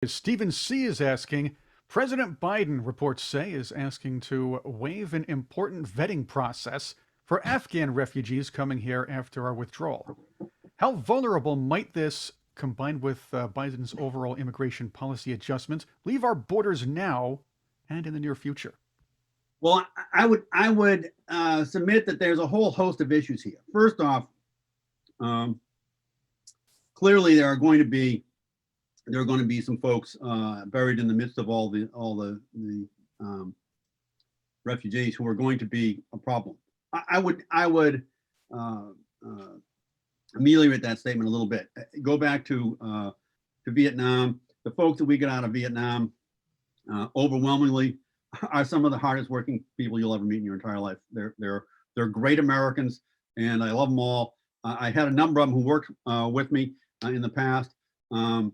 Stephen C. is asking, President Biden, reports say, is asking to waive an important vetting process for Afghan refugees coming here after our withdrawal. How vulnerable might this, combined with Biden's overall immigration policy adjustments, leave our borders now and in the near future? Well, I would submit that there's a whole host of issues here. First off, um, clearly there are going to be some folks buried in the midst of all the refugees who are going to be a problem. I would uh, uh, ameliorate that statement a little bit. Go back to Vietnam. The folks that we get out of Vietnam overwhelmingly are some of the hardest working people you'll ever meet in your entire life. They're great Americans, and I love them all. I had a number of them who worked with me in the past. Um,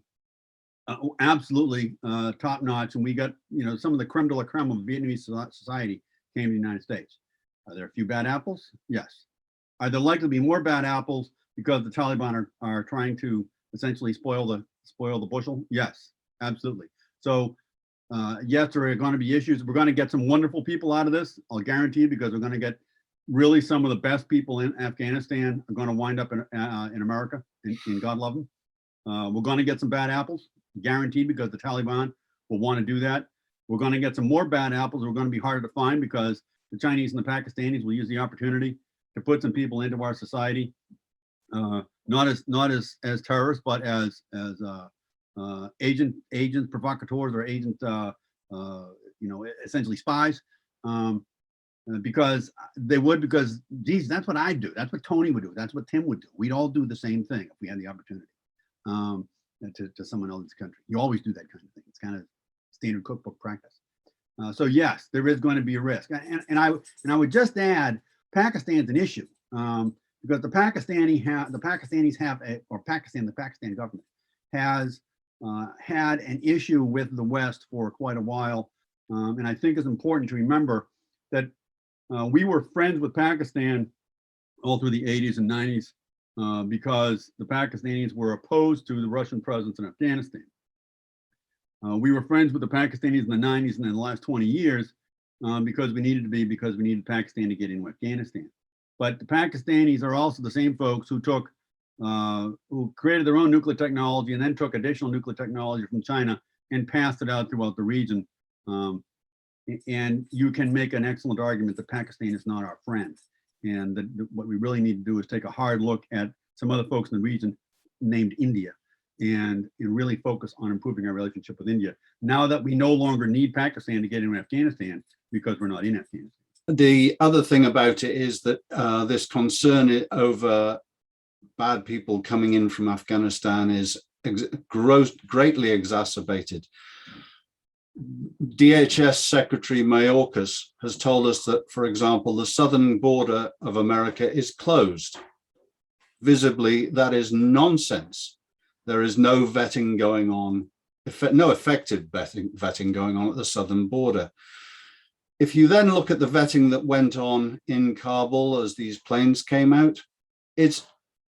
Absolutely top notch, and we got some of the creme de la creme of Vietnamese society came to the United States. Are there a few bad apples? Yes. Are there likely to be more bad apples because the Taliban are trying to essentially spoil the bushel? Yes, absolutely. So yes, there are going to be issues. We're going to get some wonderful people out of this, I'll guarantee you, because we're going to get really some of the best people in Afghanistan are going to wind up in America, and God love them. We're going to get some bad apples, guaranteed, because the Taliban will want to do that. We're going to get some more bad apples. We're going to be harder to find because the Chinese and the Pakistanis will use the opportunity to put some people into our society, not as terrorists, but as agents, provocateurs, or essentially spies. Because they would, because geez, that's what I do. That's what Tony would do. That's what Tim would do. We'd all do the same thing if we had the opportunity. To someone else's country. You always do that kind of thing. It's kind of standard cookbook practice. So yes, there is going to be a risk. And I would just add, Pakistan's an issue because the Pakistani Pakistan government has had an issue with the West for quite a while. And I think it's important to remember that we were friends with Pakistan all through the 80s and 90s. Because the Pakistanis were opposed to the Russian presence in Afghanistan. We were friends with the Pakistanis in the 90s and in the last 20 years because we needed Pakistan to get into Afghanistan. But the Pakistanis are also the same folks who created their own nuclear technology and then took additional nuclear technology from China and passed it out throughout the region. And you can make an excellent argument that Pakistan is not our friend. And what we really need to do is take a hard look at some other folks in the region named India and really focus on improving our relationship with India now that we no longer need Pakistan to get into Afghanistan because we're not in Afghanistan. The other thing about it is that this concern over bad people coming in from Afghanistan is greatly exacerbated. DHS Secretary Mayorkas has told us that, for example, the southern border of America is closed. Visibly, that is nonsense. There is no vetting going on, no effective vetting going on at the southern border. If you then look at the vetting that went on in Kabul as these planes came out, it's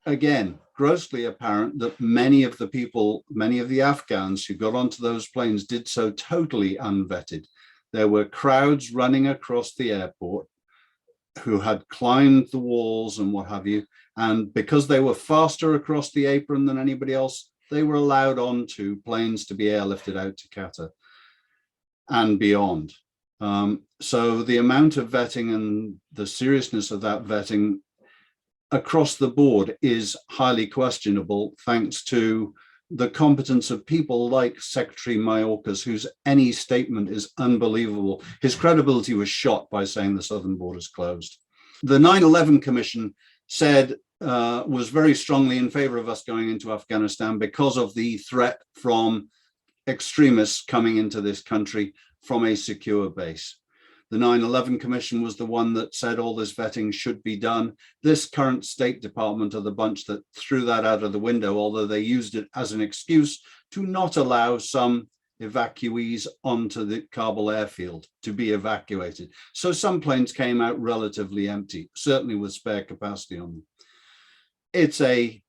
again grossly apparent that many of the Afghans who got onto those planes did so totally unvetted. There were crowds running across the airport who had climbed the walls and what have you, and because they were faster across the apron than anybody else, they were allowed onto planes to be airlifted out to Qatar and beyond. So the amount of vetting and the seriousness of that vetting across the board is highly questionable, thanks to the competence of people like Secretary Mayorkas, whose any statement is unbelievable. His credibility was shot by saying the southern border is closed. The 9/11 Commission said, was very strongly in favor of us going into Afghanistan because of the threat from extremists coming into this country from a secure base. The 9/11 Commission was the one that said all this vetting should be done. This current State Department are the bunch that threw that out of the window, although they used it as an excuse to not allow some evacuees onto the Kabul airfield to be evacuated. So some planes came out relatively empty, certainly with spare capacity on them. It's a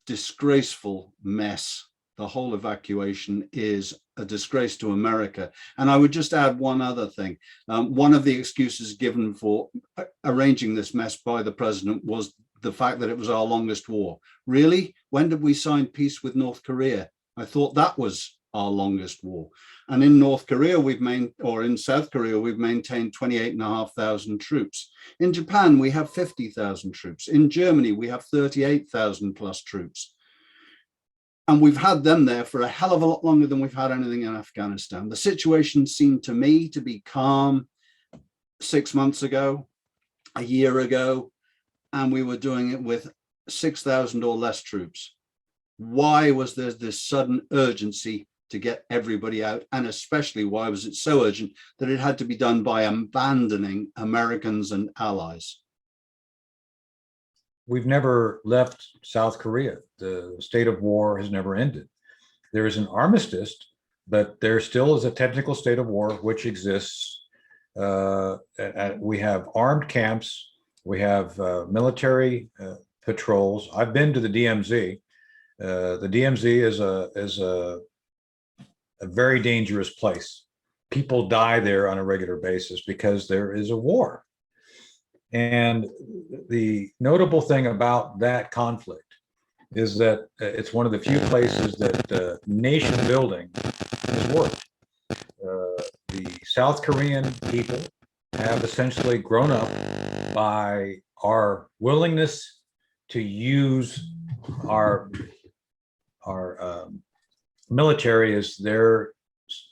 disgraceful mess the whole evacuation is a disgrace to America. And I would just add one other thing. One of the excuses given for arranging this mess by the president was the fact that it was our longest war. Really? When did we sign peace with North Korea? I thought that was our longest war. And in North Korea, in South Korea, we've maintained 28,500 troops. In Japan, we have 50,000 troops. In Germany, we have 38,000 plus troops. And we've had them there for a hell of a lot longer than we've had anything in Afghanistan. The situation seemed to me to be calm 6 months ago, a year ago, and we were doing it with 6,000 or less troops. Why was there this sudden urgency to get everybody out? And especially, why was it so urgent that it had to be done by abandoning Americans and allies? We've never left South Korea. The state of war has never ended. There is an armistice, but there still is a technical state of war which exists. We have armed camps. We have military patrols. I've been to the DMZ. The DMZ is a very dangerous place. People die there on a regular basis because there is a war. And the notable thing about that conflict is that it's one of the few places that nation building has worked. The South Korean people have essentially grown up by our willingness to use our military as their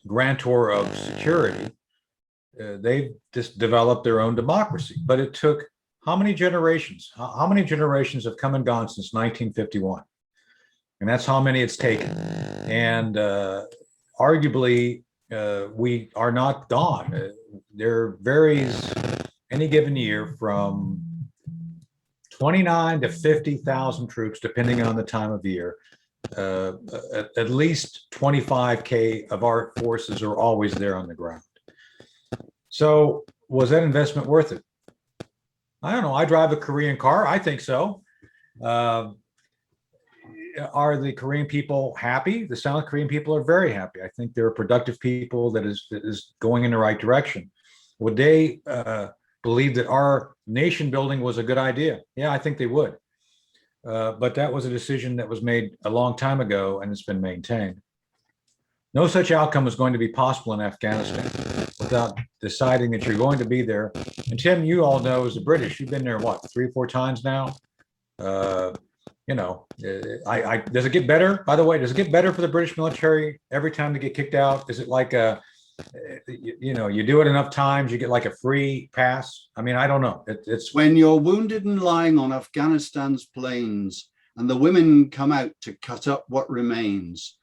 grantor of security. They've just developed their own democracy, but it took how many generations? How many generations have come and gone since 1951? And that's how many it's taken. And arguably, we are not gone. There varies any given year from 29 to 50,000 troops, depending on the time of year. At least 25K of our forces are always there on the ground. So was that investment worth it? I don't know. I drive a Korean car. I think so. Are the Korean people happy? The South Korean people are very happy. I think they're productive people that is going in the right direction. Would they believe that our nation building was a good idea? Yeah, I think they would. But that was a decision that was made a long time ago, and it's been maintained. No such outcome is going to be possible in Afghanistan without deciding that you're going to be there. And Tim, you all know, as the British, you've been there, what, 3 or 4 times now? Does it get better? By the way, does it get better for the British military every time they get kicked out? Is it like you do it enough times, you get like a free pass? I mean, I don't know. It's when you're wounded and lying on Afghanistan's plains and the women come out to cut up what remains,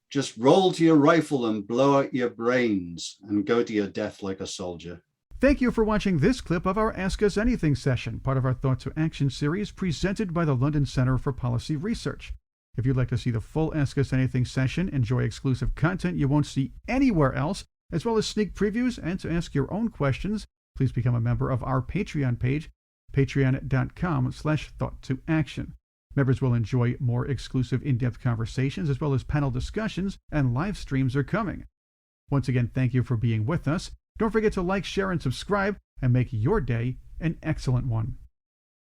just roll to your rifle and blow out your brains and go to your death like a soldier. Thank you for watching this clip of our Ask Us Anything session, part of our Thought to Action series presented by the London Center for Policy Research. If you'd like to see the full Ask Us Anything session, enjoy exclusive content you won't see anywhere else, as well as sneak previews, and to ask your own questions, please become a member of our Patreon page, patreon.com/thoughttoaction. Members will enjoy more exclusive in-depth conversations, as well as panel discussions, and live streams are coming. Once again, thank you for being with us. Don't forget to like, share, and subscribe, and make your day an excellent one.